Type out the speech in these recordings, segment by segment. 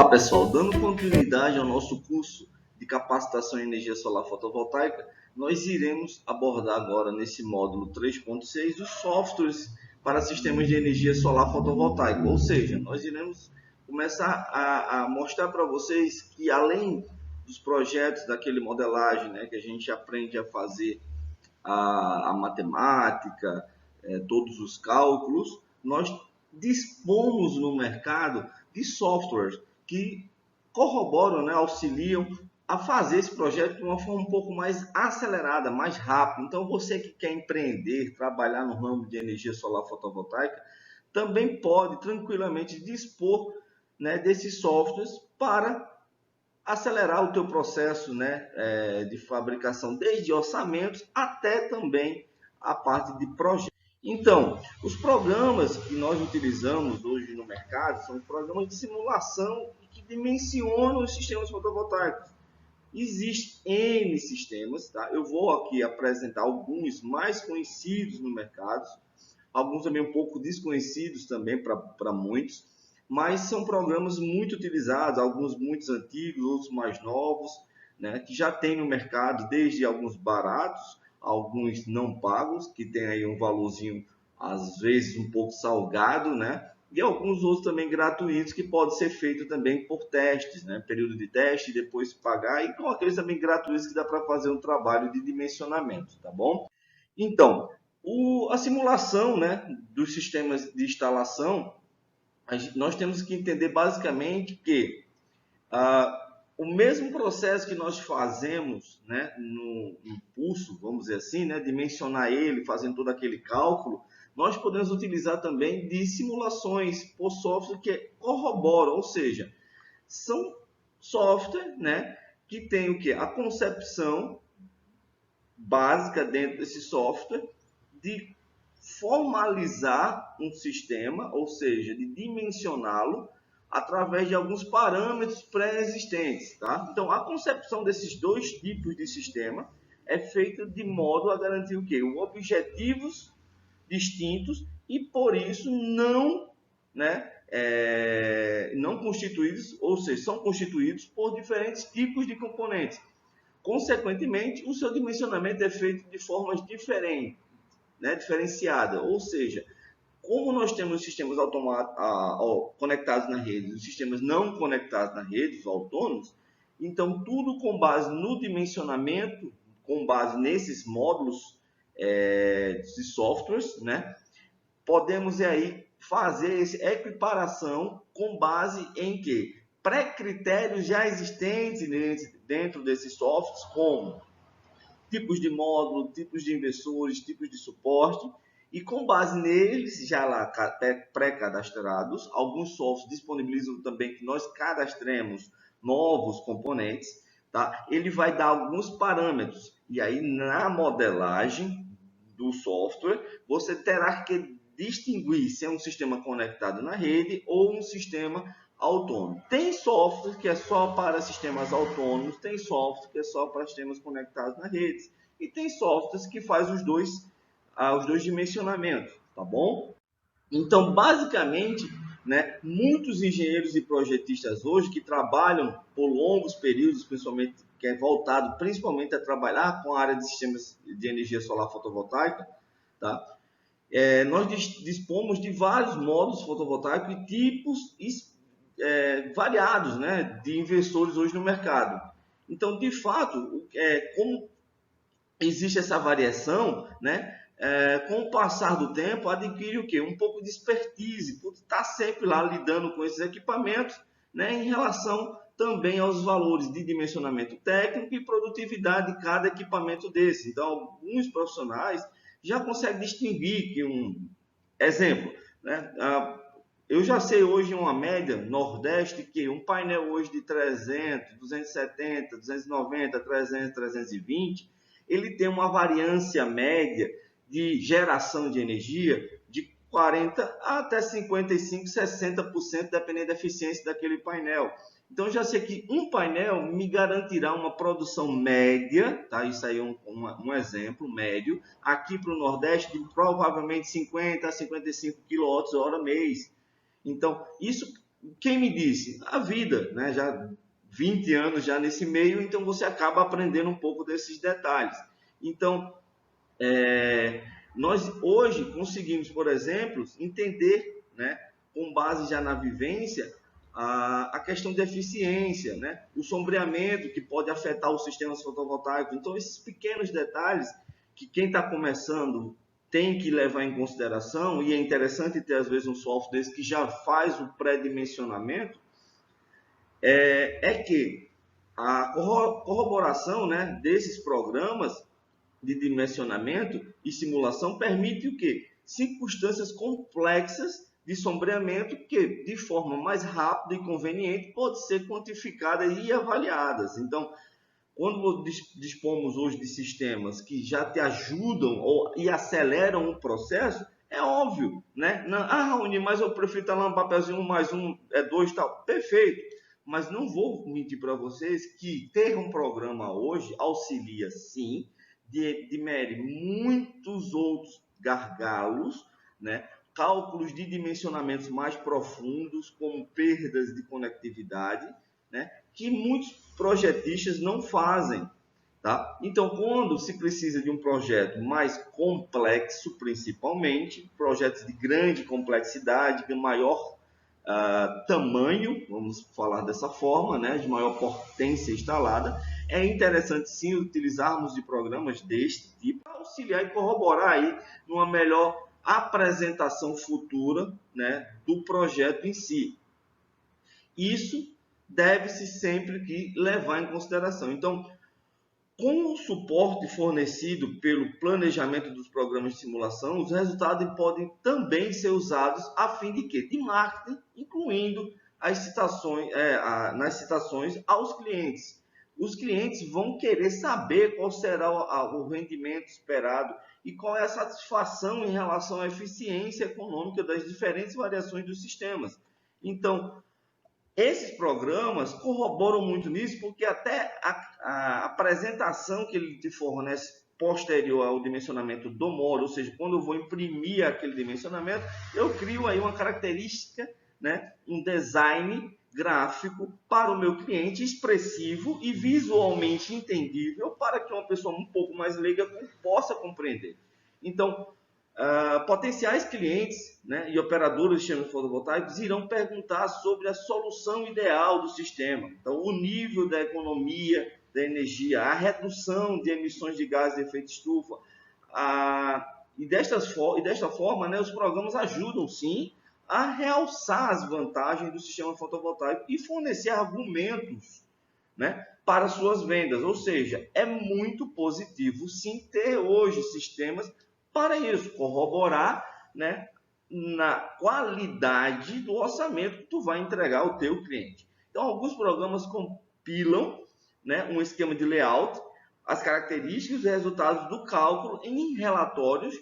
Olá pessoal, dando continuidade ao nosso curso de capacitação em energia solar fotovoltaica, nós iremos abordar agora nesse módulo 3.6 os softwares para sistemas de energia solar fotovoltaica, ou seja, nós iremos começar a mostrar para vocês que além dos projetos daquele modelagem, né, que a gente aprende a fazer a matemática, todos os cálculos, nós dispomos no mercado de softwares que corroboram, né, auxiliam a fazer esse projeto de uma forma um pouco mais acelerada, mais rápida. Então, você que quer empreender, trabalhar no ramo de energia solar fotovoltaica, também pode tranquilamente dispor, né, desses softwares para acelerar o teu processo, né, de fabricação, desde orçamentos até também a parte de projetos. Então, os programas que nós utilizamos hoje no mercado são programas de simulação que dimensionam os sistemas fotovoltaicos. Existem N sistemas, tá? Eu vou aqui apresentar alguns mais conhecidos no mercado, alguns também um pouco desconhecidos também para muitos, mas são programas muito utilizados, alguns muito antigos, outros mais novos, né, que já tem no mercado, desde alguns baratos, alguns não pagos, que tem aí um valorzinho, às vezes, um pouco salgado, né, e alguns outros também gratuitos, que pode ser feito também por testes, né, período de teste, depois pagar, e com aqueles também gratuitos que dá para fazer um trabalho de dimensionamento, tá bom? Então, a simulação, né, dos sistemas de instalação, nós temos que entender basicamente que o mesmo processo que nós fazemos, né, no pulso, vamos dizer assim, né, dimensionar ele, fazendo todo aquele cálculo, nós podemos utilizar também de simulações por software que corroboram, ou seja, são software, né, que tem o que? A concepção básica dentro desse software de formalizar um sistema, ou seja, de dimensioná-lo através de alguns parâmetros pré-existentes, tá? Então, a concepção desses dois tipos de sistema é feita de modo a garantir o quê? Objetivos distintos e, por isso, não constituídos, ou seja, são constituídos por diferentes tipos de componentes. Consequentemente, o seu dimensionamento é feito de formas diferentes, né, diferenciada, ou seja, como nós temos sistemas conectados na rede, os sistemas não conectados na rede, os autônomos, então tudo com base no dimensionamento, com base nesses módulos de softwares, né, podemos aí fazer essa equiparação com base em que pré-critérios já existentes dentro desses softwares, como tipos de módulo, tipos de inversores, tipos de suporte, e com base neles, já lá pré-cadastrados, alguns softwares disponibilizam também que nós cadastremos novos componentes, tá? Ele vai dar alguns parâmetros, e aí na modelagem do software, você terá que distinguir se é um sistema conectado na rede ou um sistema autônomo. Tem software que é só para sistemas autônomos, tem software que é só para sistemas conectados na rede e tem softwares que faz os dois dimensionamentos, tá bom? Então, basicamente, né, muitos engenheiros e projetistas hoje que trabalham por longos períodos, principalmente que é voltado principalmente a trabalhar com a área de sistemas de energia solar fotovoltaica, tá? Nós dispomos de vários módulos fotovoltaicos e tipos variados, né, de inversores hoje no mercado. Então, de fato, como existe essa variação, né, com o passar do tempo, adquire o quê? Um pouco de expertise, por estar sempre lá lidando com esses equipamentos, né, em relação também aos valores de dimensionamento técnico e produtividade de cada equipamento desse. Então, alguns profissionais já conseguem distinguir que exemplo, né, eu já sei hoje uma média Nordeste que um painel hoje de 300, 270, 290, 300, 320, ele tem uma variância média de geração de energia de 40 até 55, 60%, dependendo da eficiência daquele painel. Então, já sei que um painel me garantirá uma produção média, tá? Isso aí é um exemplo médio, aqui para o Nordeste, de provavelmente 50 a 55 kWh mês. Então, isso Quem me disse? A vida, né? Já 20 anos já nesse meio, então você acaba aprendendo um pouco desses detalhes. Então, nós hoje conseguimos, por exemplo, entender, né, com base já na vivência, a questão de eficiência, né, o sombreamento que pode afetar os sistemas fotovoltaicos. Então, esses pequenos detalhes que quem está começando tem que levar em consideração, e é interessante ter, às vezes, um software desse que já faz o pré-dimensionamento, que a corroboração, né, desses programas de dimensionamento e simulação permite o quê? Circunstâncias complexas de sombreamento que, de forma mais rápida e conveniente, pode ser quantificadas e avaliadas. Então, quando dispomos hoje de sistemas que já te ajudam e aceleram o processo, é óbvio, né? Raoni, mas eu prefiro estar lá um papelzinho, 1 mais 1 é 2 e tal. Perfeito. Mas não vou mentir para vocês que ter um programa hoje auxilia, sim, de muitos outros gargalos, né? Cálculos de dimensionamentos mais profundos, como perdas de conectividade, né? Que muitos projetistas não fazem. Tá? Então, quando se precisa de um projeto mais complexo, principalmente, projetos de grande complexidade, de maior tamanho, vamos falar dessa forma, né, de maior potência instalada, é interessante sim utilizarmos de programas deste tipo para auxiliar e corroborar aí numa melhor apresentação futura, né, do projeto em si. Isso deve-se sempre que levar em consideração. Então, com o suporte fornecido pelo planejamento dos programas de simulação, os resultados podem também ser usados a fim de quê? De marketing, incluindo as citações, nas citações aos clientes. Os clientes vão querer saber qual será o rendimento esperado e qual é a satisfação em relação à eficiência econômica das diferentes variações dos sistemas. Então, esses programas corroboram muito nisso, porque até a apresentação que ele te fornece posterior ao dimensionamento do módulo, ou seja, quando eu vou imprimir aquele dimensionamento, eu crio aí uma característica, né, um design gráfico para o meu cliente, expressivo e visualmente entendível, para que uma pessoa um pouco mais leiga possa compreender. Então, potenciais clientes, né, e operadores de sistemas fotovoltaicos irão perguntar sobre a solução ideal do sistema. Então, o nível da economia da energia, a redução de emissões de gases de efeito estufa. E desta forma, né, os programas ajudam, sim, a realçar as vantagens do sistema fotovoltaico e fornecer argumentos, né, para suas vendas. Ou seja, é muito positivo, sim, ter hoje sistemas para isso, corroborar, né, na qualidade do orçamento que tu vai entregar ao teu cliente. Então, alguns programas compilam, né, um esquema de layout, as características e os resultados do cálculo em relatórios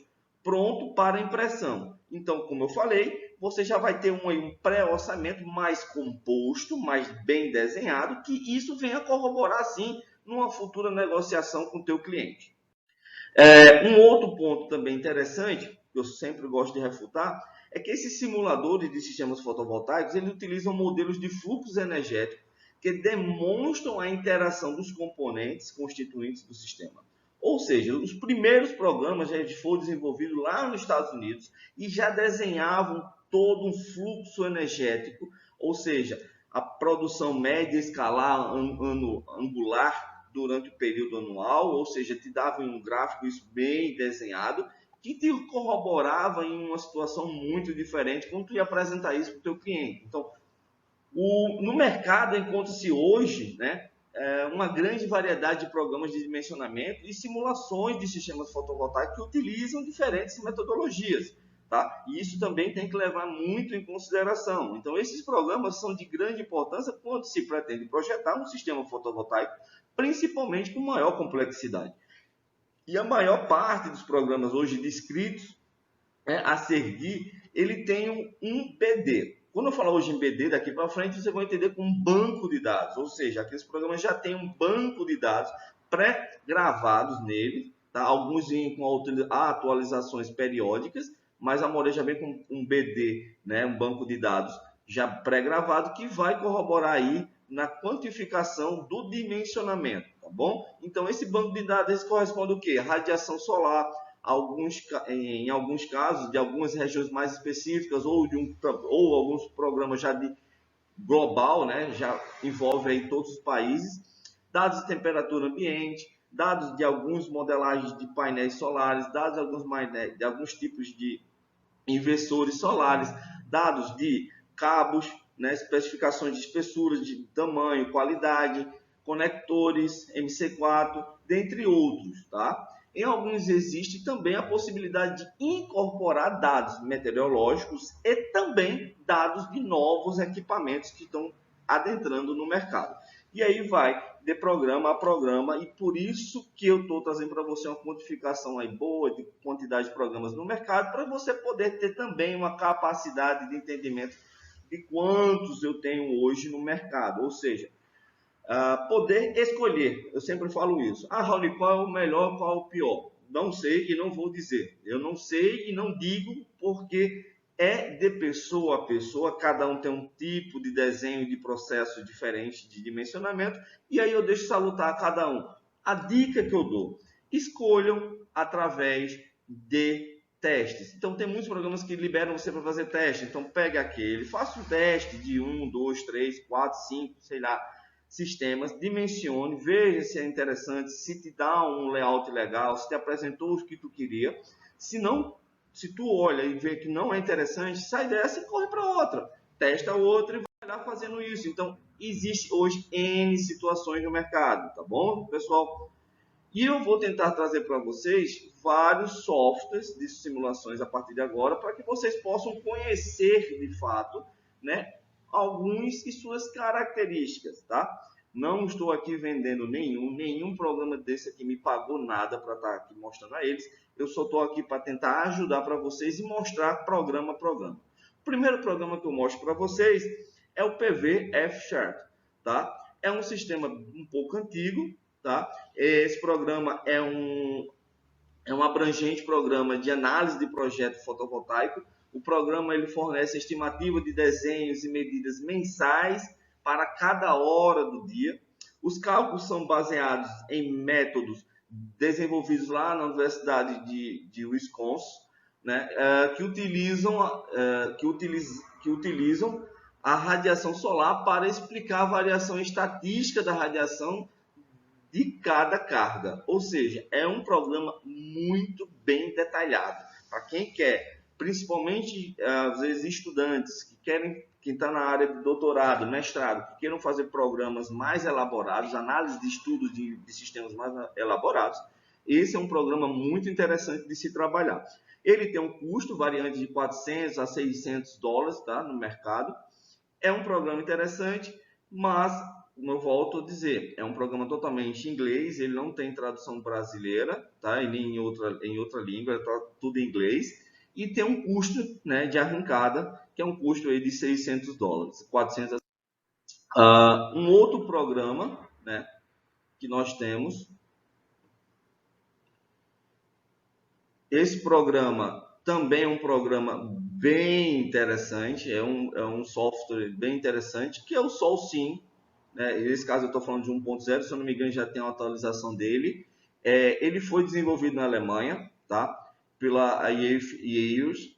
pronto para impressão. Então, como eu falei, você já vai ter um pré-orçamento mais composto, mais bem desenhado, que isso venha corroborar, sim, numa futura negociação com o teu cliente. Um outro ponto também interessante, que eu sempre gosto de refutar, é que esses simuladores de sistemas fotovoltaicos, eles utilizam modelos de fluxos energéticos que demonstram a interação dos componentes constituintes do sistema. Ou seja, os primeiros programas já foram desenvolvidos lá nos Estados Unidos e já desenhavam todo um fluxo energético, ou seja, a produção média escalar angular durante o período anual, ou seja, te dava um gráfico isso bem desenhado, que te corroborava em uma situação muito diferente quando tu ia apresentar isso para o teu cliente. Então, no mercado encontra-se hoje, né, uma grande variedade de programas de dimensionamento e simulações de sistemas fotovoltaicos que utilizam diferentes metodologias. Tá? E isso também tem que levar muito em consideração. Então, esses programas são de grande importância quando se pretende projetar um sistema fotovoltaico, principalmente com maior complexidade. E a maior parte dos programas hoje descritos a seguir, ele tem um BD. Quando eu falar hoje em BD, daqui para frente, você vai entender como um banco de dados. Ou seja, aqueles programas já têm um banco de dados pré-gravados nele, tá? Alguns com atualizações periódicas, mas a Moreira já vem com um BD, né? Um banco de dados já pré-gravado que vai corroborar aí na quantificação do dimensionamento, tá bom? Então, esse banco de dados corresponde ao quê? Radiação solar, em alguns casos, de algumas regiões mais específicas, ou alguns programas já de global, né? Já envolve aí todos os países, dados de temperatura ambiente, dados de algumas modelagens de painéis solares, dados de alguns tipos de inversores solares, dados de cabos, né, especificações de espessuras, de tamanho, qualidade, conectores, MC4, dentre outros, tá? Em alguns existe também a possibilidade de incorporar dados meteorológicos e também dados de novos equipamentos que estão adentrando no mercado. E aí vai de programa a programa, e por isso que eu estou trazendo para você uma quantificação aí boa de quantidade de programas no mercado, para você poder ter também uma capacidade de entendimento de quantos eu tenho hoje no mercado, ou seja, poder escolher. Eu sempre falo isso. Raoni, qual é o melhor, qual é o pior? Não sei e não vou dizer. Eu não sei e não digo porque é de pessoa a pessoa, cada um tem um tipo de desenho, de processo diferente de dimensionamento, e aí eu deixo salutar a cada um. A dica que eu dou, escolham através de testes. Então, tem muitos programas que liberam você para fazer teste. Então, pegue aquele, faça um teste de 1, 2, 3, 4, 5, sei lá, sistemas, dimensione, veja se é interessante, se te dá um layout legal, se te apresentou o que tu queria. Se não, se tu olha e vê que não é interessante, sai dessa e corre para outra. Testa outra e vai lá fazendo isso. Então, existe hoje N situações no mercado, tá bom, pessoal? E eu vou tentar trazer para vocês vários softwares de simulações a partir de agora, para que vocês possam conhecer de fato, né, alguns e suas características, tá? Não estou aqui vendendo nenhum programa desse aqui me pagou nada para estar aqui mostrando a eles. Eu só estou aqui para tentar ajudar para vocês e mostrar programa a programa. O primeiro programa que eu mostro para vocês é o PV F-Chart, tá? É um sistema um pouco antigo, tá? Esse programa é um abrangente programa de análise de projeto fotovoltaico. O programa ele fornece estimativa de desenhos e medidas mensais para cada hora do dia. Os cálculos são baseados em métodos desenvolvidos lá na Universidade de Wisconsin, né, que utilizam a radiação solar para explicar a variação estatística da radiação de cada carga. Ou seja, é um programa muito bem detalhado. Para quem quer, principalmente às vezes estudantes que estão na área de doutorado, mestrado, que queiram fazer programas mais elaborados, análise de estudos de sistemas mais elaborados, esse é um programa muito interessante de se trabalhar. Ele tem um custo variante de 400 a 600 dólares, tá, no mercado. É um programa interessante, mas como eu volto a dizer, é um programa totalmente em inglês, ele não tem tradução brasileira, tá? E nem em outra língua, é tudo em inglês. E tem um custo, né, de arrancada, que é um custo aí de 600 dólares, 400. Um outro programa, né, que nós temos, esse programa também é um programa bem interessante, é um software bem interessante, que é o SolSim. Nesse caso eu estou falando de 1.0, se eu não me engano já tem uma atualização dele. Ele foi desenvolvido na Alemanha, tá? Pela IEUS.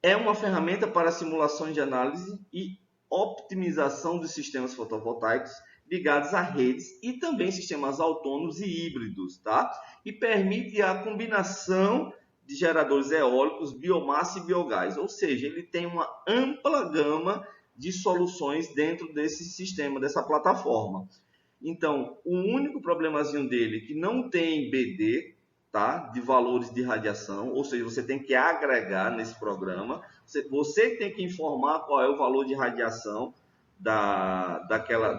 É uma ferramenta para simulação de análise e optimização dos sistemas fotovoltaicos ligados a redes e também sistemas autônomos e híbridos, tá? E permite a combinação de geradores eólicos, biomassa e biogás, ou seja, ele tem uma ampla gama de soluções dentro desse sistema, dessa plataforma. Então, o único problemazinho dele é que não tem BD, tá? De valores de radiação, ou seja, você tem que agregar nesse programa, você tem que informar qual é o valor de radiação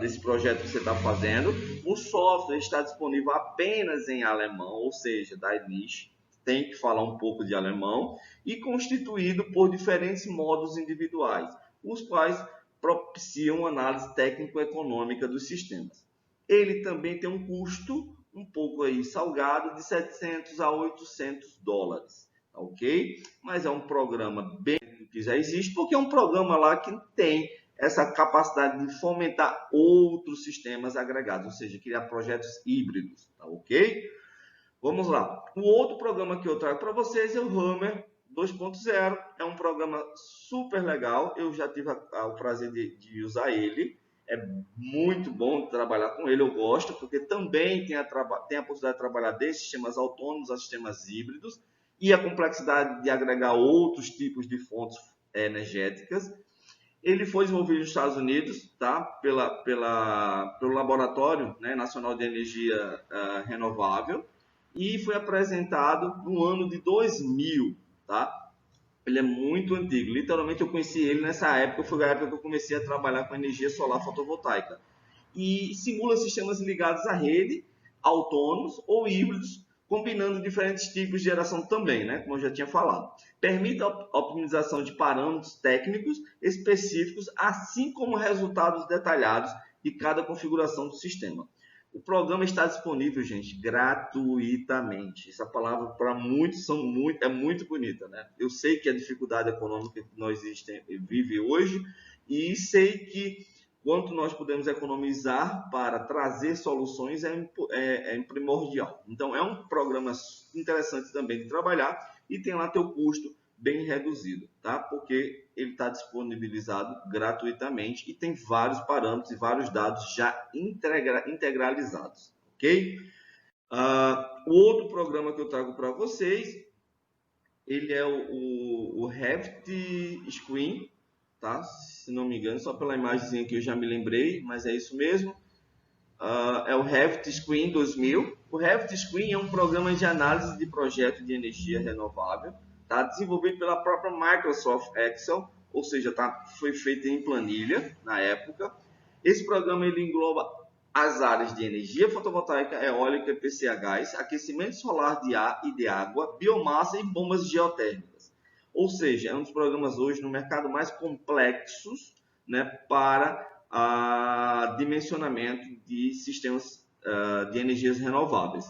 desse projeto que você está fazendo. O software está disponível apenas em alemão, ou seja, da Ednish, tem que falar um pouco de alemão, e constituído por diferentes módulos individuais, os quais propiciam análise técnico-econômica dos sistemas. Ele também tem um custo um pouco aí salgado de 700 a 800 dólares, ok? Mas é um programa bem que já existe, porque é um programa lá que tem essa capacidade de fomentar outros sistemas agregados, ou seja, criar projetos híbridos, tá ok? Vamos lá. O outro programa que eu trago para vocês é o Hammer 2.0. É um programa super legal. Eu já tive o prazer de usar ele. É muito bom trabalhar com ele. Eu gosto, porque também tem a possibilidade de trabalhar desde sistemas autônomos a sistemas híbridos e a complexidade de agregar outros tipos de fontes energéticas. Ele foi desenvolvido nos Estados Unidos, tá? Pelo Laboratório, né, Nacional de Energia Renovável, e foi apresentado no ano de 2000, tá? Ele é muito antigo. Literalmente eu conheci ele nessa época, foi a época que eu comecei a trabalhar com energia solar fotovoltaica. E simula sistemas ligados à rede, autônomos ou híbridos, combinando diferentes tipos de geração também, né? Como eu já tinha falado. Permite a optimização de parâmetros técnicos específicos, assim como resultados detalhados de cada configuração do sistema. O programa está disponível, gente, gratuitamente. Essa palavra para muitos é muito bonita, né? Eu sei que a dificuldade econômica que nós vive hoje e sei que quanto nós podemos economizar para trazer soluções é primordial. Então, é um programa interessante também de trabalhar e tem lá teu custo bem reduzido, tá? Porque ele está disponibilizado gratuitamente e tem vários parâmetros e vários dados já integralizados, ok? O outro programa que eu trago para vocês, ele é o Revit Screen, tá? Se não me engano, só pela imagem que eu já me lembrei, mas é isso mesmo. É o Revit Screen 2000. O Revit Screen é um programa de análise de projeto de energia renovável, tá? Desenvolvido pela própria Microsoft Excel, ou seja, foi feito em planilha na época. Esse programa ele engloba as áreas de energia fotovoltaica, eólica, PCA gás, aquecimento solar de ar e de água, biomassa e bombas geotérmicas. Ou seja, é um dos programas hoje no mercado mais complexos, né, para dimensionamento de sistemas de energias renováveis.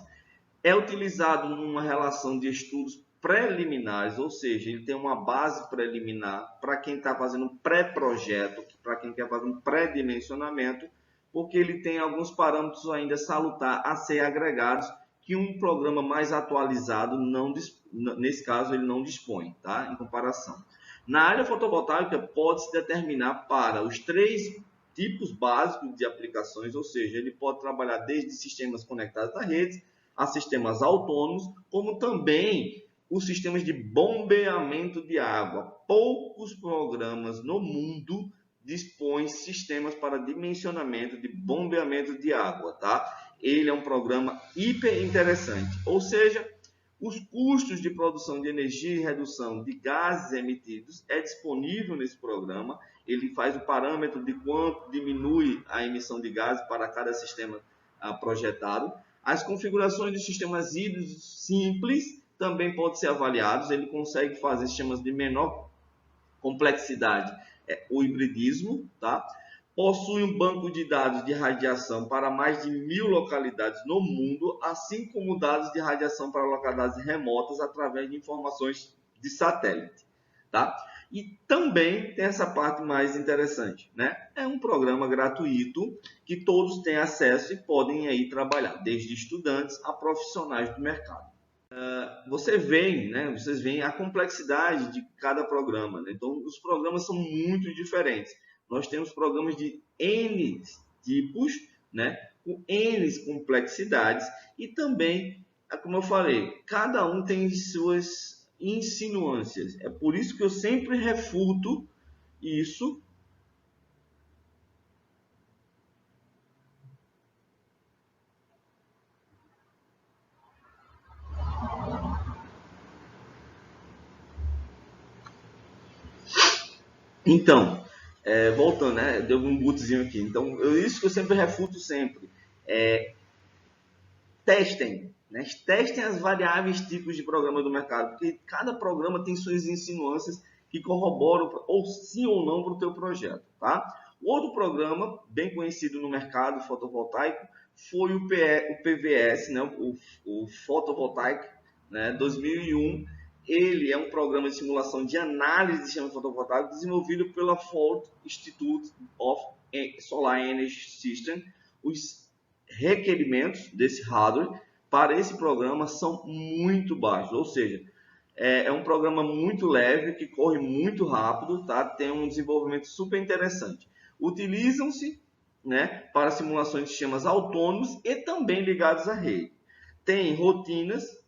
É utilizado numa relação de estudos preliminares, ou seja, ele tem uma base preliminar para quem está fazendo um pré-projeto, para quem quer fazer um pré-dimensionamento, porque ele tem alguns parâmetros ainda salutar a ser agregados que um programa mais atualizado, nesse caso, ele não dispõe, tá? Em comparação. Na área fotovoltaica, pode-se determinar para os 3 tipos básicos de aplicações, ou seja, ele pode trabalhar desde sistemas conectados à rede, a sistemas autônomos, como também os sistemas de bombeamento de água. Poucos programas no mundo dispõem sistemas para dimensionamento de bombeamento de água, tá? Ele é um programa hiper interessante, ou seja, os custos de produção de energia e redução de gases emitidos é disponível nesse programa. Ele faz o parâmetro de quanto diminui a emissão de gases para cada sistema projetado. As configurações de sistemas híbridos simples também podem ser avaliados. Ele consegue fazer sistemas de menor complexidade, o hibridismo, tá? Possui um banco de dados de radiação para mais de 1000 localidades no mundo, assim como dados de radiação para localidades remotas através de informações de satélite, tá? E também tem essa parte mais interessante, né? É um programa gratuito que todos têm acesso e podem aí trabalhar, desde estudantes a profissionais do mercado. Vocês veem a complexidade de cada programa, né? Então, os programas são muito diferentes. Nós temos programas de N tipos, né? Com N complexidades e também, como eu falei, cada um tem suas insinuâncias. É por isso que eu sempre refuto isso. Então, voltando, né? Deu um bootzinho aqui. Então, isso que eu sempre refuto sempre. Testem, né? Testem as variáveis tipos de programa do mercado, porque cada programa tem suas insinuâncias que corroboram ou sim ou não para o teu projeto, tá? O outro programa bem conhecido no mercado fotovoltaico foi o PVS, né? O Photovoltaic, né? 2001. ele é um programa de simulação de análise de sistemas fotovoltaicos desenvolvido pela Ford Institute of Solar Energy System. Os requerimentos desse hardware para esse programa são muito baixos, ou seja, é um programa muito leve, que corre muito rápido, tá? Tem um desenvolvimento super interessante. Utilizam-se, né, para simulações de sistemas autônomos e também ligados à rede. Tem rotinas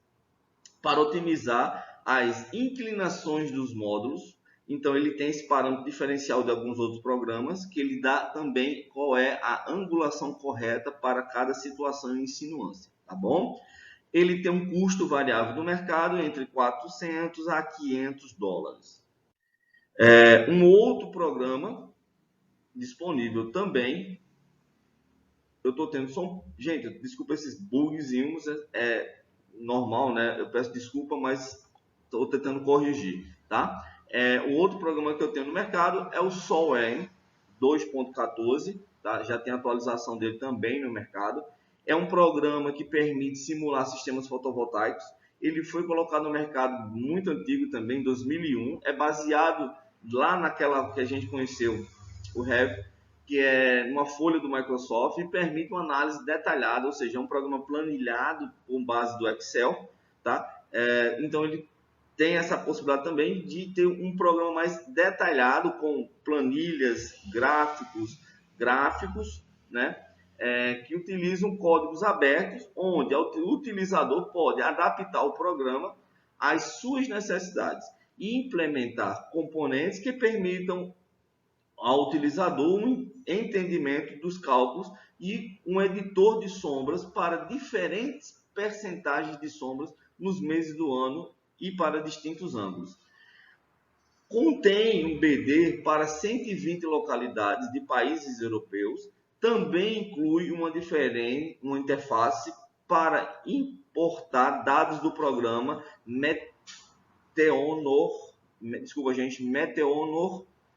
para otimizar as inclinações dos módulos. Então, ele tem esse parâmetro diferencial de alguns outros programas, que ele dá também qual é a angulação correta para cada situação e insinuância, tá bom? Ele tem um custo variável do mercado entre 400 a 500 dólares. Um outro programa disponível também, eu estou tendo som, gente, desculpa esses bugzinhos, normal, né? Eu peço desculpa, mas estou tentando corrigir, tá? O outro programa que eu tenho no mercado é o SolEnergy 2.14, tá? Já tem atualização dele também no mercado. É um programa que permite simular sistemas fotovoltaicos. Ele foi colocado no mercado muito antigo também, em 2001. É baseado lá naquela que a gente conheceu, o Rev, que é uma folha do Microsoft, e permite uma análise detalhada, ou seja, é um programa planilhado com base do Excel, tá? Então ele tem essa possibilidade também de ter um programa mais detalhado, com planilhas, gráficos, né? Que utilizam códigos abertos, onde o utilizador pode adaptar o programa às suas necessidades e implementar componentes que permitam ao utilizador um entendimento dos cálculos e um editor de sombras para diferentes percentagens de sombras nos meses do ano e para distintos ângulos. Contém um BD para 120 localidades de países europeus. Também inclui uma interface para importar dados do programa Meteonor,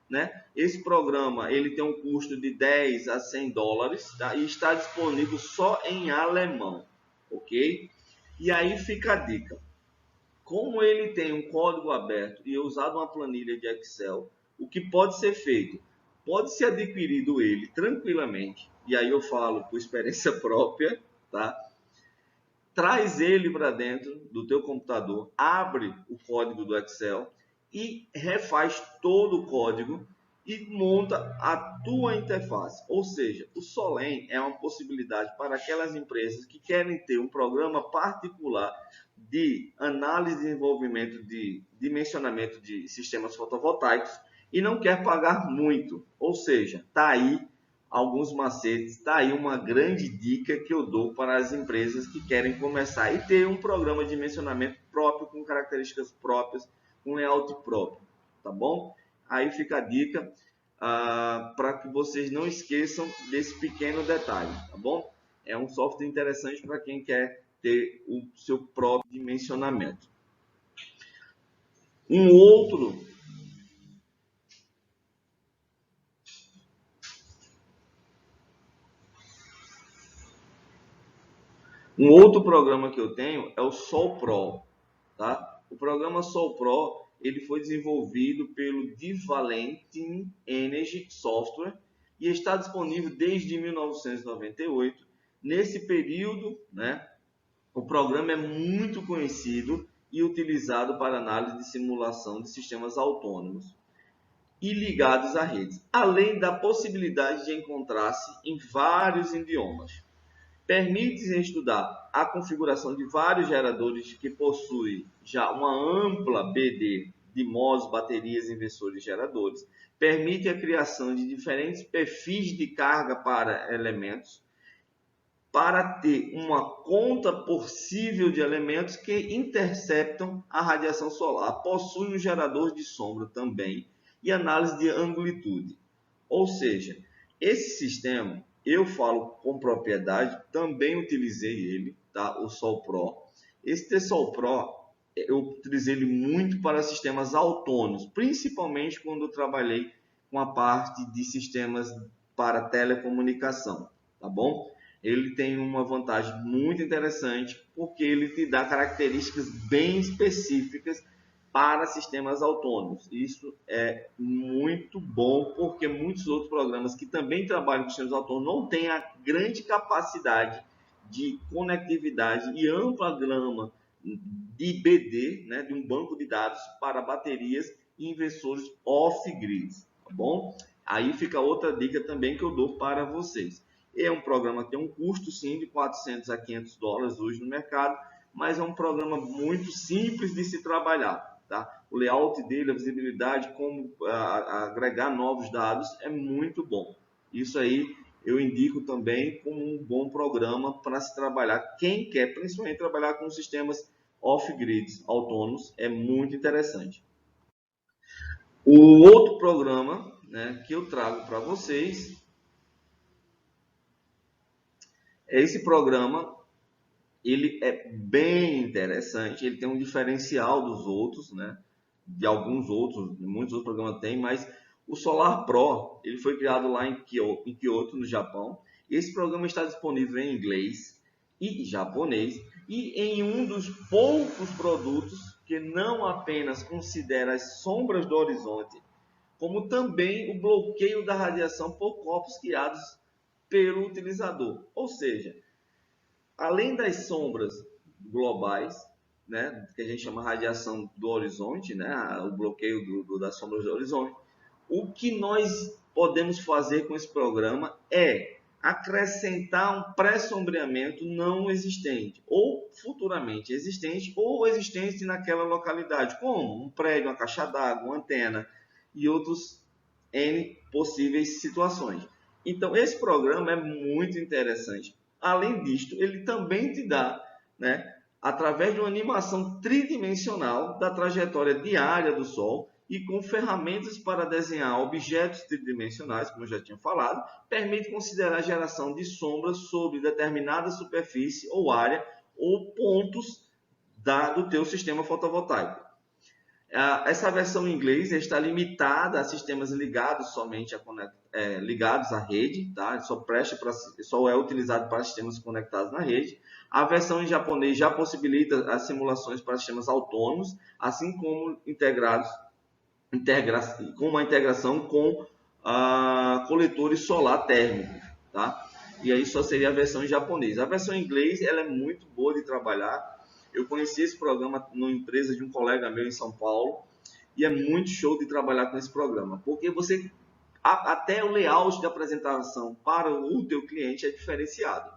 né? Esse programa ele tem um custo de 10 a 100 dólares, tá? E está disponível só em alemão, ok? E aí fica a dica. Como ele tem um código aberto e é usado uma planilha de Excel, o que pode ser feito? Pode ser adquirido ele tranquilamente, e aí eu falo por experiência própria, tá? Traz ele para dentro do teu computador, abre o código do Excel e refaz todo o código e monta a tua interface. Ou seja, o Solem é uma possibilidade para aquelas empresas que querem ter um programa particular de análise e desenvolvimento de dimensionamento de sistemas fotovoltaicos e não quer pagar muito. Ou seja, está aí alguns macetes, está aí uma grande dica que eu dou para as empresas que querem começar e ter um programa de dimensionamento próprio, com características próprias, com layout próprio, tá bom? Aí fica a dica para que vocês não esqueçam desse pequeno detalhe, tá bom? É um software interessante para quem quer ter o seu próprio dimensionamento. Um outro programa que eu tenho é o Sol Pro, tá? O programa Sol Pro ele foi desenvolvido pelo Divalent Energy Software e está disponível desde 1998. Nesse período, né, o programa é muito conhecido e utilizado para análise de simulação de sistemas autônomos e ligados a redes, além da possibilidade de encontrar-se em vários idiomas. Permite estudar a configuração de vários geradores que possuem já uma ampla BD de modos, baterias, inversores e geradores. Permite a criação de diferentes perfis de carga para elementos, para ter uma conta possível de elementos que interceptam a radiação solar. Possui um gerador de sombra também e análise de amplitude. Ou seja, esse sistema, eu falo com propriedade, também utilizei ele, tá? O Sol Pro. Esse Sol Pro, eu utilizei ele muito para sistemas autônomos, principalmente quando eu trabalhei com a parte de sistemas para telecomunicação, tá bom? Ele tem uma vantagem muito interessante, porque ele te dá características bem específicas para sistemas autônomos. Isso é muito bom, porque muitos outros programas que também trabalham com sistemas autônomos não têm a grande capacidade de conectividade e ampla gama de BD, né, de um banco de dados para baterias e inversores off-grid, tá bom? Aí fica outra dica também que eu dou para vocês. É um programa que tem um custo, sim, de 400 a 500 dólares hoje no mercado, mas é um programa muito simples de se trabalhar. Tá? O layout dele, a visibilidade, como agregar novos dados é muito bom. Isso aí eu indico também como um bom programa para se trabalhar. Quem quer principalmente trabalhar com sistemas off-grid autônomos é muito interessante. O outro programa, né, que eu trago para vocês é esse programa. Ele é bem interessante, ele tem um diferencial dos outros, né? De alguns outros, muitos outros programas têm, mas o Solar Pro, ele foi criado lá em Kyoto, no Japão. Esse programa está disponível em inglês e japonês, e em um dos poucos produtos que não apenas considera as sombras do horizonte, como também o bloqueio da radiação por corpos criados pelo utilizador. Ou seja, além das sombras globais, né, que a gente chama radiação do horizonte, né, o bloqueio das sombras do horizonte, o que nós podemos fazer com esse programa é acrescentar um pré-sombreamento não existente, ou futuramente existente, ou existente naquela localidade, como um prédio, uma caixa d'água, uma antena e outros N possíveis situações. Então, esse programa é muito interessante. Além disto, ele também te dá, né, através de uma animação tridimensional da trajetória diária do Sol e com ferramentas para desenhar objetos tridimensionais, como eu já tinha falado, permite considerar a geração de sombras sobre determinada superfície ou área ou pontos do teu sistema fotovoltaico. Essa versão em inglês está limitada a sistemas ligados somente ligados à rede, tá? Só é utilizado para sistemas conectados na rede. A versão em japonês já possibilita as simulações para sistemas autônomos, assim como com uma integração com coletores solar térmicos, tá? E aí só seria a versão em japonês. A versão em inglês ela é muito boa de trabalhar. Eu conheci esse programa numa empresa de um colega meu em São Paulo e é muito show de trabalhar com esse programa, porque você até o layout da apresentação para o teu cliente é diferenciado,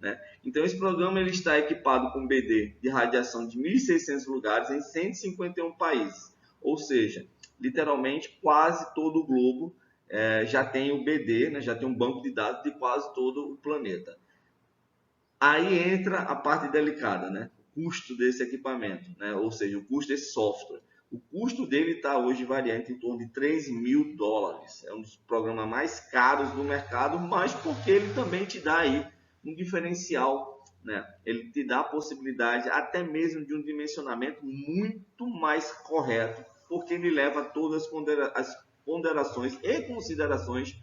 né? Então esse programa ele está equipado com BD de radiação de 1.600 lugares em 151 países, ou seja, literalmente quase todo o globo já tem o BD, né? Já tem um banco de dados de quase todo o planeta. Aí entra a parte delicada, né? O custo desse equipamento, né? Ou seja, o custo desse software. O custo dele está hoje variante em torno de 3 mil dólares. É um dos programas mais caros do mercado, mas porque ele também te dá aí um diferencial, né? Ele te dá a possibilidade até mesmo de um dimensionamento muito mais correto, porque ele leva todas as ponderações e considerações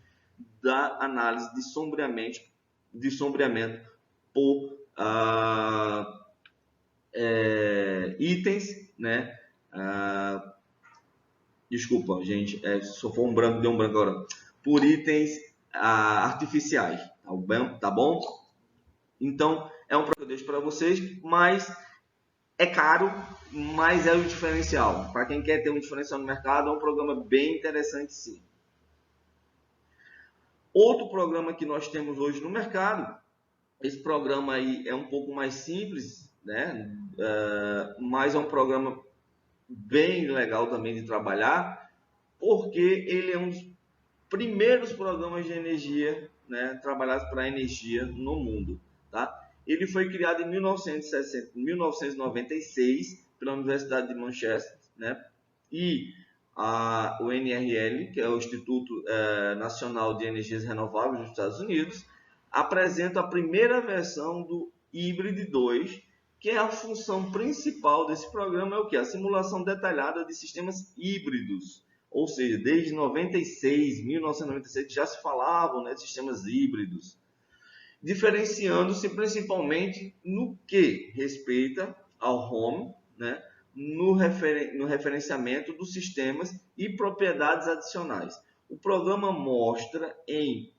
da análise de sombreamento por itens, né? Desculpa, gente, só foi deu um branco agora. Por itens artificiais, tá bom? Então, é um programa que eu deixo para vocês, mas é caro, mas é o diferencial. Para quem quer ter um diferencial no mercado, é um programa bem interessante, sim. Outro programa que nós temos hoje no mercado, esse programa aí é um pouco mais simples, né? Mas é um programa bem legal também de trabalhar, porque ele é um dos primeiros programas de energia, né, trabalhados para energia no mundo, tá? Ele foi criado em 1996 pela Universidade de Manchester, né? E o NRL, que é o Instituto Nacional de Energias Renováveis dos Estados Unidos, apresenta a primeira versão do Hybrid 2, que é a função principal desse programa, é o que? A simulação detalhada de sistemas híbridos. Ou seja, desde 1996, já se falavam, né, de sistemas híbridos, diferenciando-se principalmente no que respeita ao home, né, no referenciamento dos sistemas e propriedades adicionais. O programa mostra em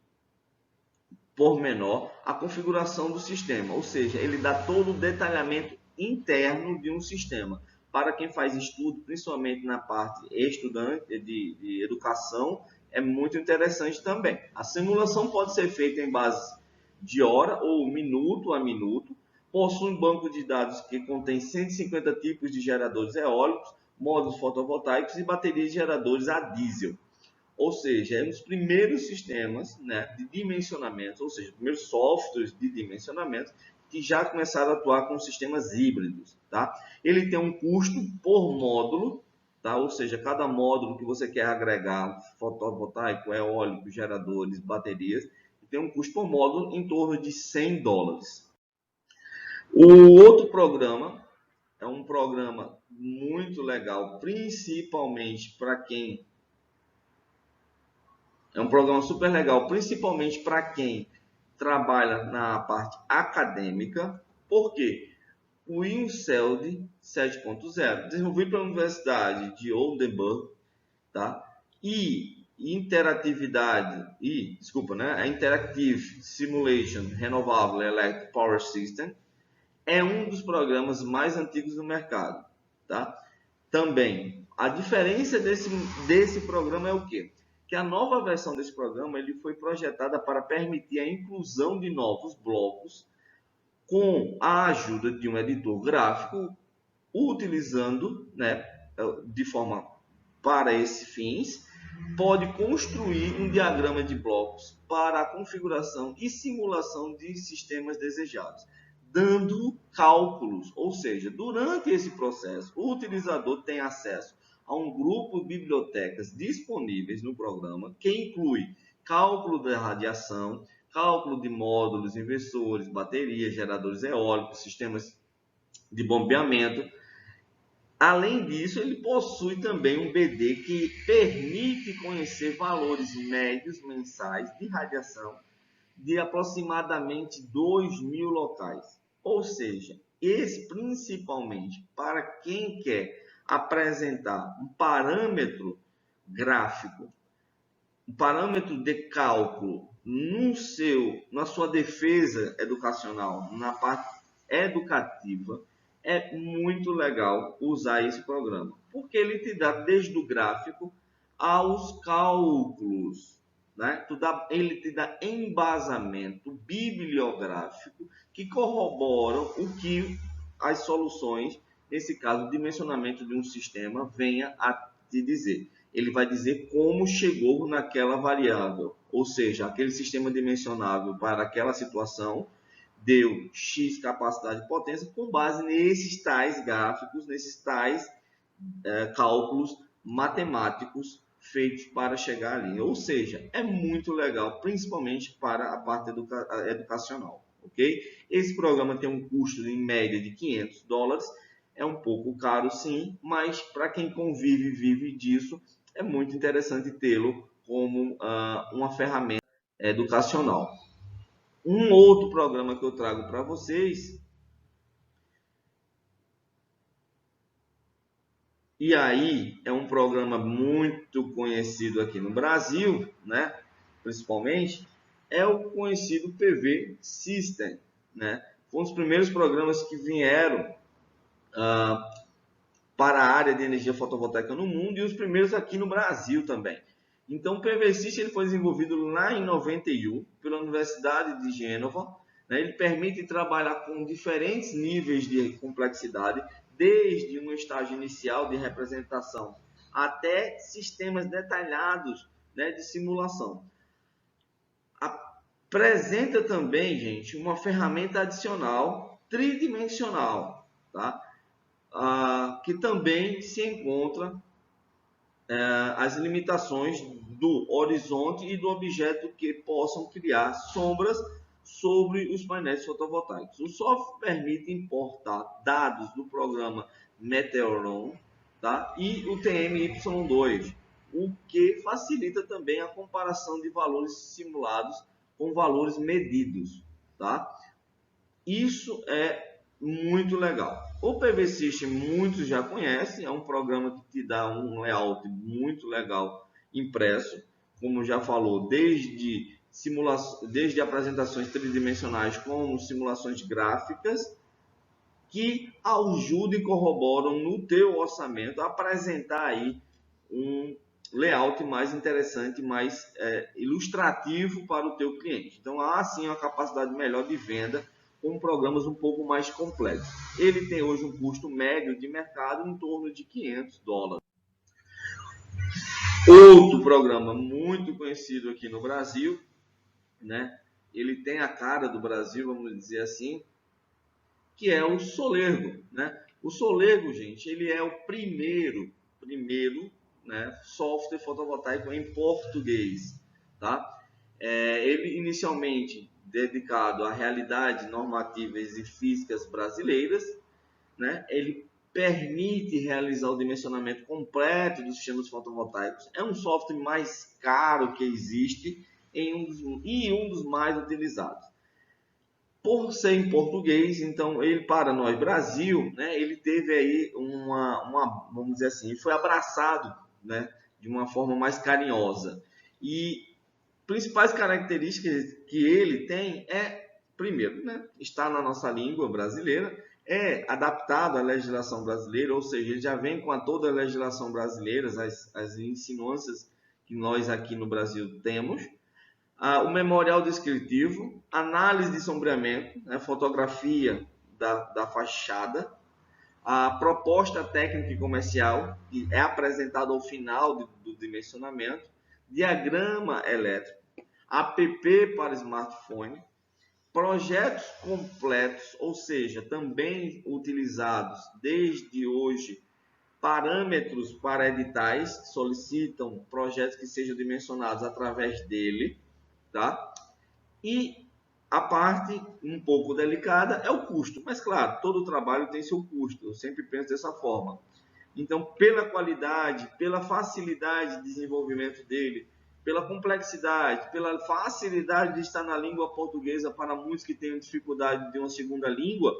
pormenor a configuração do sistema, ou seja, ele dá todo o detalhamento interno de um sistema. Para quem faz estudo, principalmente na parte estudante de educação, é muito interessante também. A simulação pode ser feita em base de hora ou minuto a minuto. Possui um banco de dados que contém 150 tipos de geradores eólicos, módulos fotovoltaicos e baterias de geradores a diesel. Ou seja, é um dos primeiros sistemas, né, de dimensionamento, ou seja, primeiros softwares de dimensionamento que já começaram a atuar com sistemas híbridos. Tá? Ele tem um custo por módulo, tá? Ou seja, cada módulo que você quer agregar, fotovoltaico, eólico, geradores, baterias, tem um custo por módulo em torno de $100. O outro programa é um programa muito legal, principalmente para quem... É um programa super legal, principalmente para quem trabalha na parte acadêmica. Por quê? O InCELD 7.0, desenvolvido pela Universidade de Oldenburg, tá? E a Interactive Simulation Renewable Electric Power System é um dos programas mais antigos do mercado, tá? Também, a diferença desse programa é o quê? Que a nova versão desse programa ele foi projetada para permitir a inclusão de novos blocos com a ajuda de um editor gráfico, utilizando, né, de forma para esses fins, pode construir um diagrama de blocos para a configuração e simulação de sistemas desejados, dando cálculos, ou seja, durante esse processo, o utilizador tem acesso a um grupo de bibliotecas disponíveis no programa, que inclui cálculo da radiação, cálculo de módulos, inversores, baterias, geradores eólicos, sistemas de bombeamento. Além disso, ele possui também um BD que permite conhecer valores médios mensais de radiação de aproximadamente 2.000 locais. Ou seja, esse principalmente para quem quer apresentar um parâmetro gráfico, um parâmetro de cálculo na sua defesa educacional, na parte educativa, é muito legal usar esse programa, porque ele te dá desde o gráfico aos cálculos, né? Ele te dá embasamento bibliográfico que corroboram o que as soluções, nesse caso, o dimensionamento de um sistema, venha a te dizer. Ele vai dizer como chegou naquela variável, ou seja, aquele sistema dimensionável para aquela situação deu X capacidade de potência com base nesses tais gráficos, nesses tais cálculos matemáticos feitos para chegar ali. Ou seja, é muito legal, principalmente para a parte educacional. Ok? Esse programa tem um custo em média de $500. É um pouco caro, sim, mas para quem convive e vive disso, é muito interessante tê-lo como uma ferramenta educacional. Um outro programa que eu trago para vocês, e aí é um programa muito conhecido aqui no Brasil, né? Principalmente, é o conhecido PV System, né? Foi um dos primeiros programas que vieram para a área de energia fotovoltaica no mundo e os primeiros aqui no Brasil também. Então, o PV System ele foi desenvolvido lá em 91 pela Universidade de Gênova. Né? Ele permite trabalhar com diferentes níveis de complexidade, desde um estágio inicial de representação até sistemas detalhados, né, de simulação. Apresenta também, gente, uma ferramenta adicional tridimensional, tá? Que também se encontra as limitações do horizonte e do objeto que possam criar sombras sobre os painéis fotovoltaicos. O software permite importar dados do programa Meteoron, tá? E o TMY2, o que facilita também a comparação de valores simulados com valores medidos. Tá? Isso é muito legal. O PV System muitos já conhecem, é um programa que te dá um layout muito legal impresso, como já falou, desde apresentações tridimensionais como simulações gráficas, que ajudam e corroboram no teu orçamento a apresentar aí um layout mais interessante, mais ilustrativo para o teu cliente. Então há sim uma capacidade melhor de venda com programas um pouco mais complexos. Ele tem hoje um custo médio de mercado em torno de $500. Outro programa muito conhecido aqui no Brasil, né? Ele tem a cara do Brasil, vamos dizer assim, que é o Solergo, né? O Solergo, gente, ele é o primeiro, né, software fotovoltaico em português, tá? Ele inicialmente dedicado a realidades normativas e físicas brasileiras, né? Ele permite realizar o dimensionamento completo dos sistemas fotovoltaicos. É um software mais caro que existe e um dos mais utilizados. Por ser em português, então ele para nós Brasil, né? Ele teve aí vamos dizer assim, foi abraçado, né? De uma forma mais carinhosa. E principais características que ele tem primeiro, né, está na nossa língua brasileira, é adaptado à legislação brasileira, ou seja, ele já vem com toda a legislação brasileira, as insinuâncias que nós aqui no Brasil temos, o memorial descritivo, análise de sombreamento, né, fotografia da fachada, a proposta técnica e comercial, que é apresentada ao final do dimensionamento, diagrama elétrico, app para smartphone, projetos completos, ou seja, também utilizados desde hoje parâmetros para editais que solicitam projetos que sejam dimensionados através dele, tá? E a parte um pouco delicada é o custo, mas claro, todo trabalho tem seu custo, eu sempre penso dessa forma. Então, pela qualidade, pela facilidade de desenvolvimento dele, pela complexidade, pela facilidade de estar na língua portuguesa para muitos que tenham dificuldade de uma segunda língua,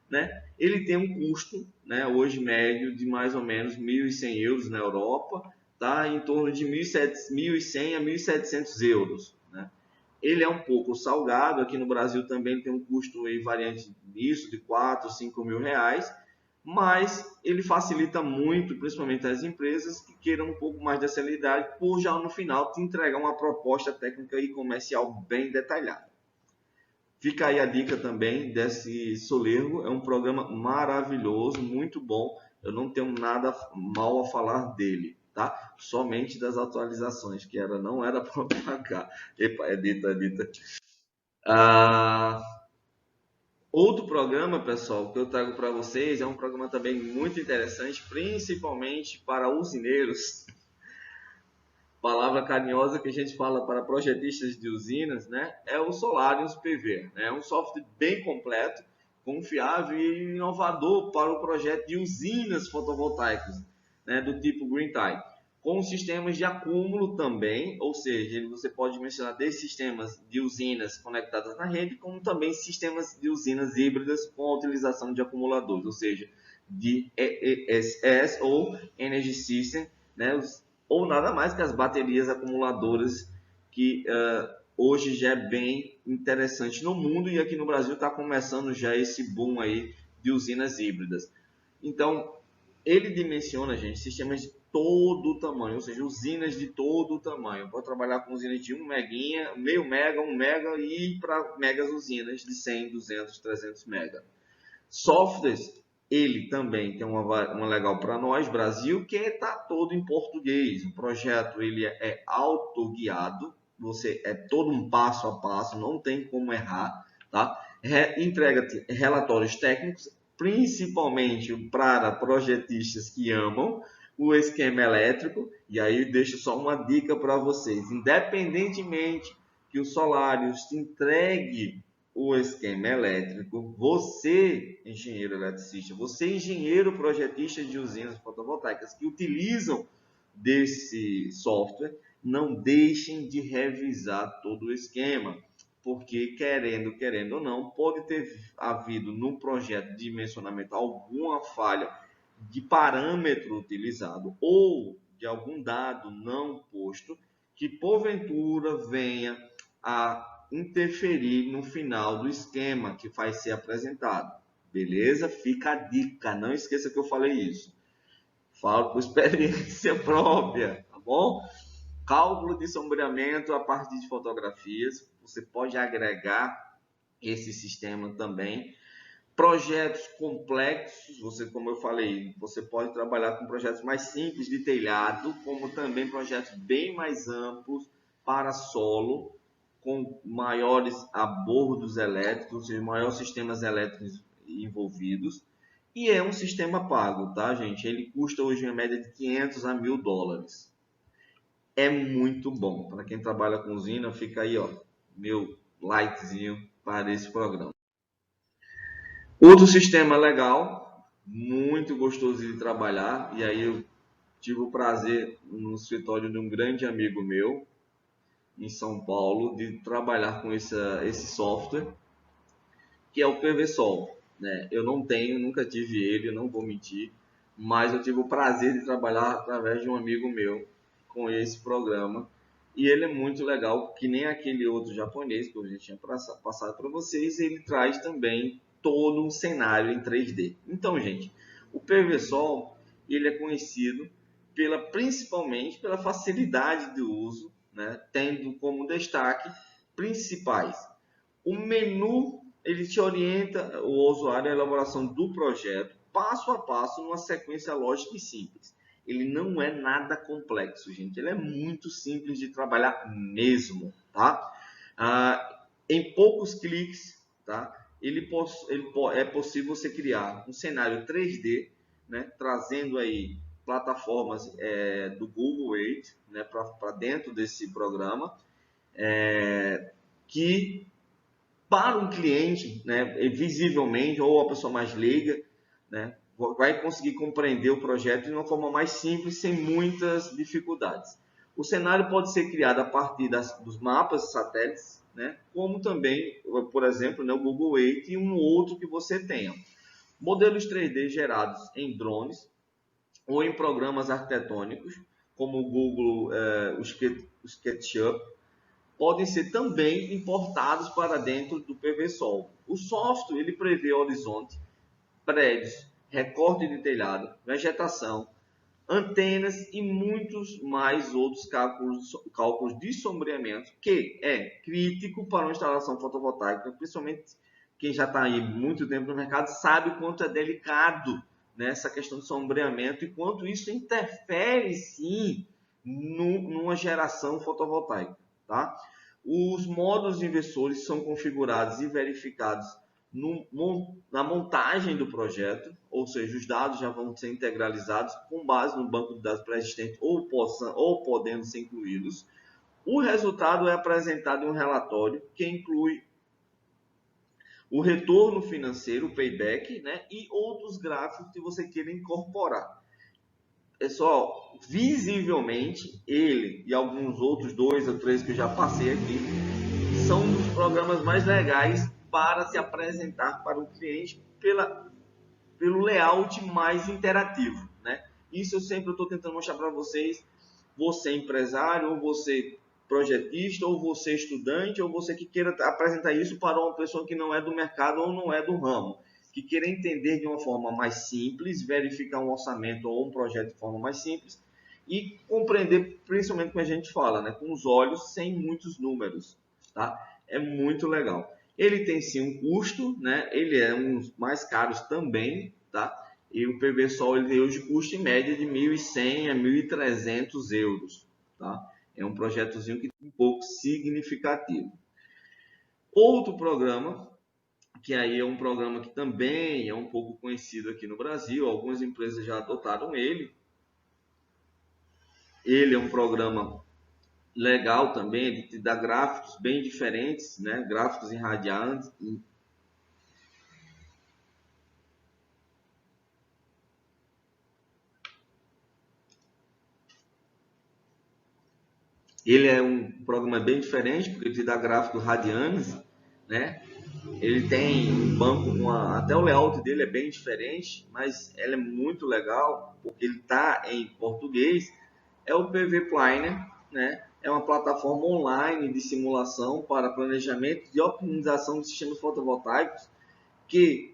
né? Ele tem um custo, né, hoje médio de mais ou menos 1.100 euros na Europa, tá? Em torno de 1.100 a 1.700 euros. Né? Ele é um pouco salgado, aqui no Brasil também tem um custo aí variante disso, de 4, 5 mil reais, mas ele facilita muito, principalmente as empresas que queiram um pouco mais de celeridade, por já no final te entregar uma proposta técnica e comercial bem detalhada. Fica aí a dica também desse Solergo, é um programa maravilhoso, muito bom, eu não tenho nada mal a falar dele, tá? Somente das atualizações, que não era para pagar. Epa, edita. Outro programa, pessoal, que eu trago para vocês é um programa também muito interessante, principalmente para usineiros. Palavra carinhosa que a gente fala para projetistas de usinas, né? É o Solarius PV. É um software bem completo, confiável e inovador para o projeto de usinas fotovoltaicas, né? Do tipo Green Tie, com sistemas de acúmulo também, ou seja, você pode mencionar desde sistemas de usinas conectadas na rede, como também sistemas de usinas híbridas com a utilização de acumuladores, ou seja, de EESS ou Energy System, né? Ou nada mais que as baterias acumuladoras, que hoje já é bem interessante no mundo, e aqui no Brasil está começando já esse boom aí de usinas híbridas. Então, ele dimensiona, gente, sistemas de todo o tamanho, ou seja, usinas de todo o tamanho. Pode trabalhar com usinas de 1 meguinha, meio mega, 1 mega e para megas usinas de 100, 200, 300 mega. Softwares, ele também tem uma legal para nós, Brasil, que está todo em português. O projeto ele é autoguiado, você é todo um passo a passo, não tem como errar, tá? Entrega relatórios técnicos, principalmente para projetistas que amam o esquema elétrico. E aí deixo só uma dica para vocês, independentemente que o Solarius te entregue o esquema elétrico, você, engenheiro eletricista, você, engenheiro projetista de usinas fotovoltaicas que utilizam desse software, não deixem de revisar todo o esquema. porque querendo ou não, pode ter havido no projeto de dimensionamento alguma falha de parâmetro utilizado ou de algum dado não posto que porventura venha a interferir no final do esquema que vai ser apresentado. Beleza? Fica a dica, não esqueça que eu falei isso. Falo por experiência própria, tá bom? Cálculo de sombreamento a partir de fotografias, você pode agregar esse sistema também. Projetos complexos, você, como eu falei, você pode trabalhar com projetos mais simples de telhado, como também projetos bem mais amplos para solo, com maiores abordos elétricos e maiores sistemas elétricos envolvidos. E é um sistema pago, tá, gente? Ele custa hoje uma média de 500 a 1.000 dólares. É muito bom. Para quem trabalha com usina, fica aí, ó, meu likezinho para esse programa. Outro sistema legal, muito gostoso de trabalhar, e aí eu tive o prazer no escritório de um grande amigo meu, em São Paulo, de trabalhar com esse software, que é o PVSol. Né? Eu não tenho, nunca tive ele, não vou mentir, mas eu tive o prazer de trabalhar através de um amigo meu com esse programa. E ele é muito legal, que nem aquele outro japonês que eu já tinha passado para vocês, ele traz também todo um cenário em 3D. Então, gente, o PVSol, ele é conhecido principalmente pela facilidade de uso, né? Tendo como destaque principais. O menu, ele te orienta o usuário à elaboração do projeto, passo a passo, numa sequência lógica e simples. Ele não é nada complexo, gente. Ele é muito simples de trabalhar mesmo, tá? Em poucos cliques, tá? É possível você criar um cenário 3D, né? Trazendo aí plataformas do Google Earth, né? Para dentro desse programa, que para um cliente, né, visivelmente, ou a pessoa mais leiga, né, vai conseguir compreender o projeto de uma forma mais simples, sem muitas dificuldades. O cenário pode ser criado a partir dos mapas satélites, né, como também, por exemplo, né, o Google Earth e um outro que você tenha. Modelos 3D gerados em drones ou em programas arquitetônicos, como o Google, o SketchUp, podem ser também importados para dentro do PVSol. O software ele prevê horizonte, prédios, recorte de telhado, vegetação, antenas e muitos mais outros cálculos de sombreamento, que é crítico para uma instalação fotovoltaica, principalmente quem já está aí muito tempo no mercado sabe o quanto é delicado nessa questão de sombreamento e quanto isso interfere sim numa geração fotovoltaica, tá? Os módulos inversores são configurados e verificados na montagem do projeto, ou seja, os dados já vão ser integralizados com base no banco de dados pré-existente ou podendo ser incluídos. O resultado é apresentado em um relatório que inclui o retorno financeiro, o payback, né, e outros gráficos que você queira incorporar. Pessoal, visivelmente, ele e alguns outros 2 ou 3 que eu já passei aqui, são um dos programas mais legais para se apresentar para o cliente pelo layout mais interativo, né? Isso eu sempre estou tentando mostrar para vocês, você empresário, ou você projetista, ou você estudante, ou você que queira apresentar isso para uma pessoa que não é do mercado ou não é do ramo, que queira entender de uma forma mais simples, verificar um orçamento ou um projeto de forma mais simples e compreender, principalmente como a gente fala, né, com os olhos, sem muitos números, tá? É muito legal. Ele tem sim um custo, né? Ele é um dos mais caros também, tá? E o PVSol ele hoje custa em média de 1.100 a 1.300 euros, tá? É um projetozinho que tem um pouco significativo. Outro programa, que aí é um programa que também é um pouco conhecido aqui no Brasil, algumas empresas já adotaram ele. Ele é um programa legal também, ele te dá gráficos bem diferentes, né? Gráficos em radianes. Ele é um programa bem diferente, porque ele te dá gráfico Radianes, né? Ele tem um banco, até o layout dele é bem diferente, mas ele é muito legal, porque ele está em português. É o PV Planner, né? É uma plataforma online de simulação para planejamento e optimização de sistemas fotovoltaicos, que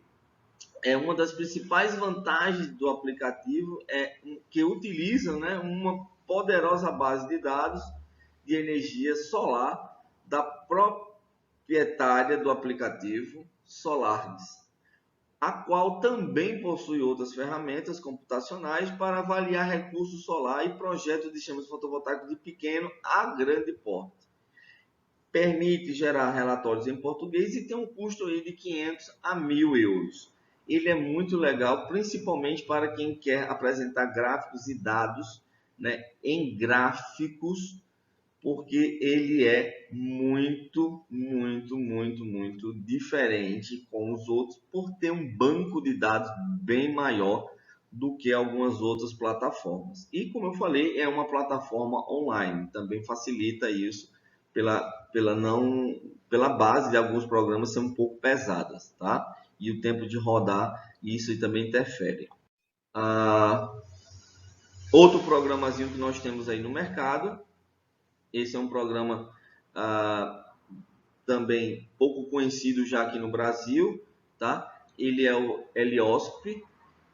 é uma das principais vantagens do aplicativo, é que utiliza, né, uma poderosa base de dados de energia solar da proprietária do aplicativo, SolarDis, a qual também possui outras ferramentas computacionais para avaliar recursos solar e projetos de sistemas fotovoltaicos de pequeno a grande porte. Permite gerar relatórios em português e tem um custo aí de 500 a 1.000 euros. Ele é muito legal, principalmente para quem quer apresentar gráficos e dados, né, em gráficos, porque ele é muito diferente com os outros, por ter um banco de dados bem maior do que algumas outras plataformas. E como eu falei, é uma plataforma online, também facilita isso pela base de alguns programas ser um pouco pesadas, tá? E o tempo de rodar, isso também interfere. Outro programazinho que nós temos aí no mercado, esse é um programa também pouco conhecido já aqui no Brasil, tá? Ele é o Heliosp,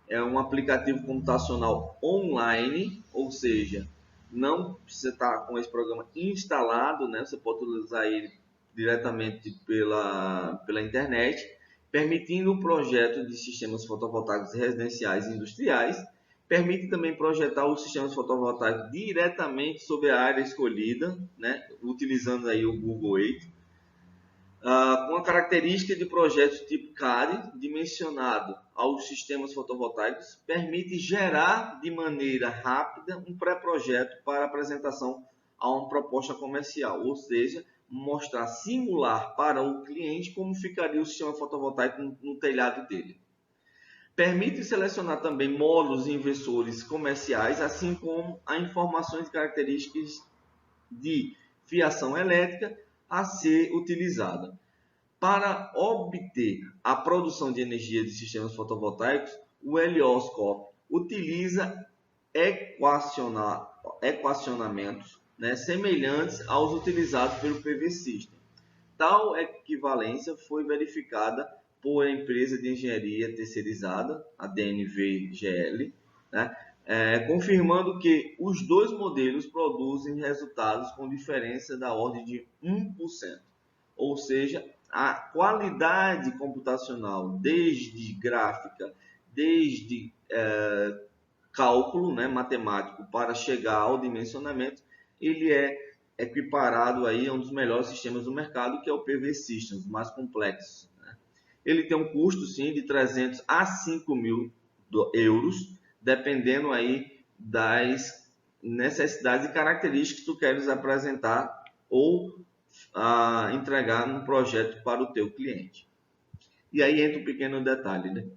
é um aplicativo computacional online, ou seja, não precisa estar com esse programa instalado, né? Você pode utilizar ele diretamente pela internet, permitindo o projeto de sistemas fotovoltaicos residenciais e industriais. Permite também projetar os sistemas fotovoltaicos diretamente sobre a área escolhida, né? Utilizando aí o Google Earth. Com a característica de projetos tipo CAD, dimensionado aos sistemas fotovoltaicos, permite gerar de maneira rápida um pré-projeto para apresentação a uma proposta comercial, ou seja, mostrar, simular para o cliente como ficaria o sistema fotovoltaico no telhado dele. Permite selecionar também módulos e inversores comerciais, assim como as informações e características de fiação elétrica a ser utilizada. Para obter a produção de energia de sistemas fotovoltaicos, o Helioscope utiliza equacionamentos, né, semelhantes aos utilizados pelo PV System. Tal equivalência foi verificada por a empresa de engenharia terceirizada, a DNV-GL, né, confirmando que os dois modelos produzem resultados com diferença da ordem de 1%. Ou seja, a qualidade computacional, desde gráfica, desde cálculo, né, matemático, para chegar ao dimensionamento, ele é equiparado aí a um dos melhores sistemas do mercado, que é o PV Systems, mais complexo. Né? Ele tem um custo, sim, de 300 a 5.000 euros, dependendo aí das necessidades e características que tu queres apresentar ou entregar no projeto para o teu cliente. E aí entra um pequeno detalhe, né,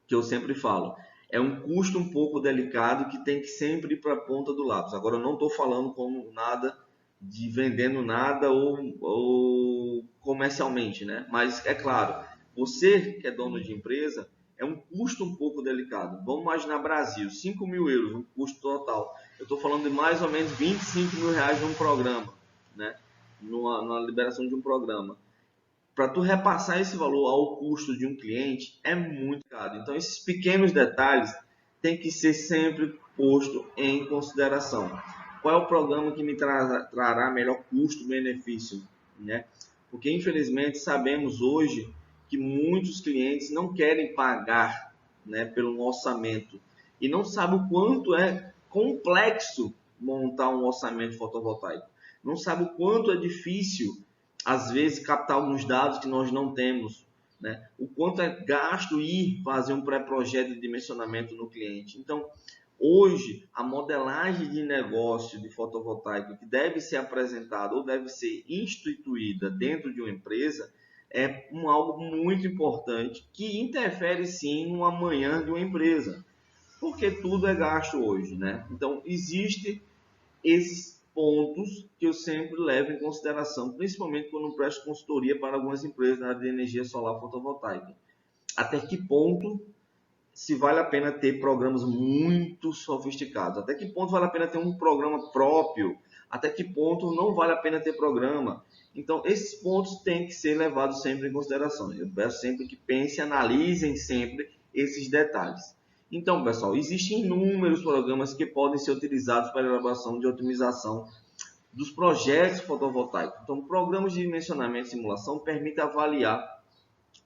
que eu sempre falo. É um custo um pouco delicado que tem que sempre ir para a ponta do lápis. Agora, eu não estou falando como nada de vendendo nada ou comercialmente, né? Mas é claro, você que é dono de empresa, é um custo um pouco delicado. Vamos imaginar Brasil, 5.000 euros, um custo total. Eu estou falando de mais ou menos 25 mil reais num programa, né? Na liberação de um programa. Para tu repassar esse valor ao custo de um cliente é muito caro. Então, esses pequenos detalhes têm que ser sempre posto em consideração. Qual é o programa que me trará melhor custo-benefício, né? Porque, infelizmente, sabemos hoje que muitos clientes não querem pagar, né, pelo orçamento e não sabem o quanto é complexo montar um orçamento fotovoltaico. Não sabe o quanto é difícil, às vezes, captar alguns dados que nós não temos, né? O quanto é gasto ir fazer um pré-projeto de dimensionamento no cliente. Então, hoje, a modelagem de negócio de fotovoltaico que deve ser apresentada ou deve ser instituída dentro de uma empresa é algo muito importante que interfere, sim, no amanhã de uma empresa, porque tudo é gasto hoje, né? Então, existe esses pontos que eu sempre levo em consideração, principalmente quando presto consultoria para algumas empresas na área de energia solar fotovoltaica. Até que ponto se vale a pena ter programas muito sofisticados? Até que ponto vale a pena ter um programa próprio? Até que ponto não vale a pena ter programa? Então, esses pontos têm que ser levados sempre em consideração. Eu peço sempre que pensem, analisem sempre esses detalhes. Então, pessoal, existem inúmeros programas que podem ser utilizados para a elaboração de otimização dos projetos fotovoltaicos. Então, programas de dimensionamento e simulação permitem avaliar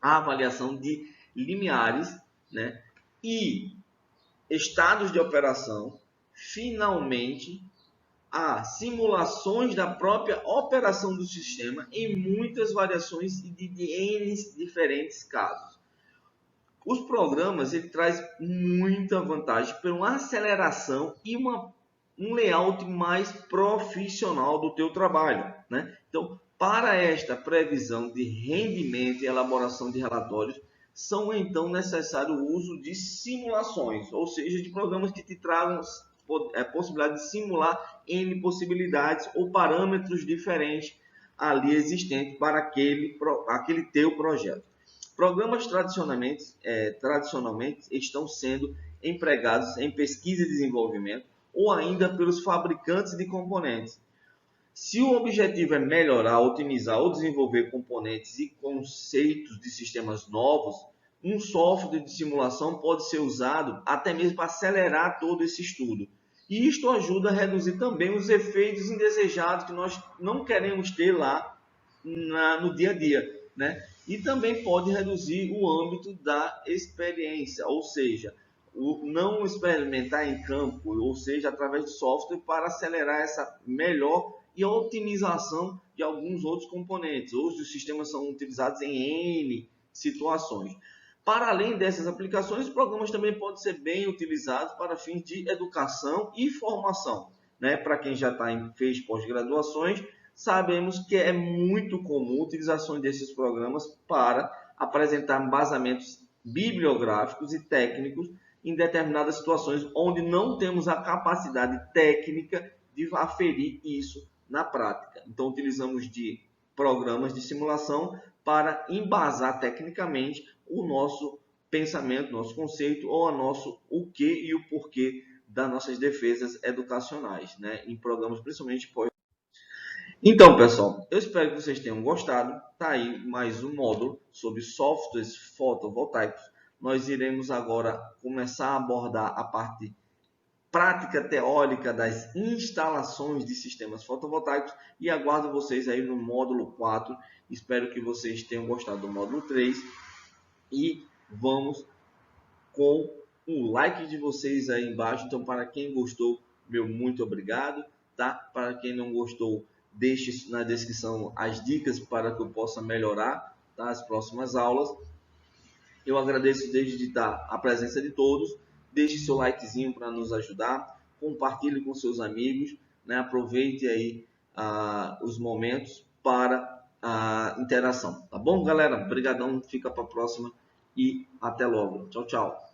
a avaliação de limiares, né, e estados de operação. Finalmente, há simulações da própria operação do sistema em muitas variações e de N diferentes casos. Os programas ele traz muita vantagem por uma aceleração e um layout mais profissional do teu trabalho, né? Então, para esta previsão de rendimento e elaboração de relatórios, são então necessário o uso de simulações, ou seja, de programas que te tragam a possibilidade de simular N possibilidades ou parâmetros diferentes ali existentes para aquele teu projeto. Programas tradicionalmente estão sendo empregados em pesquisa e desenvolvimento ou ainda pelos fabricantes de componentes. Se o objetivo é melhorar, otimizar ou desenvolver componentes e conceitos de sistemas novos, um software de simulação pode ser usado até mesmo para acelerar todo esse estudo. E isto ajuda a reduzir também os efeitos indesejados que nós não queremos ter lá no dia a dia, né? E também pode reduzir o âmbito da experiência, ou seja, o não experimentar em campo, ou seja, através de software para acelerar essa melhor e otimização de alguns outros componentes. Hoje os sistemas são utilizados em N situações. Para além dessas aplicações, os programas também podem ser bem utilizados para fins de educação e formação, né? Para quem já fez pós-graduações, sabemos que é muito comum a utilização desses programas para apresentar embasamentos bibliográficos e técnicos em determinadas situações onde não temos a capacidade técnica de aferir isso na prática. Então, utilizamos de programas de simulação para embasar tecnicamente o nosso pensamento, nosso conceito ou o que e o porquê das nossas defesas educacionais, né? Em programas principalmente pós. Então, pessoal, eu espero que vocês tenham gostado. Tá aí mais um módulo sobre softwares fotovoltaicos. Nós iremos agora começar a abordar a parte prática teórica das instalações de sistemas fotovoltaicos e aguardo vocês aí no módulo 4. Espero que vocês tenham gostado do módulo 3 e vamos com o like de vocês aí embaixo. Então, para quem gostou, meu muito obrigado, tá? Para quem não gostou, deixe na descrição as dicas para que eu possa melhorar, tá? As próximas aulas. Eu agradeço desde já a presença de todos. Deixe seu likezinho para nos ajudar. Compartilhe com seus amigos, né? Aproveite aí os momentos para a interação. Tá bom, galera? Obrigadão. Fica para a próxima e até logo. Tchau, tchau.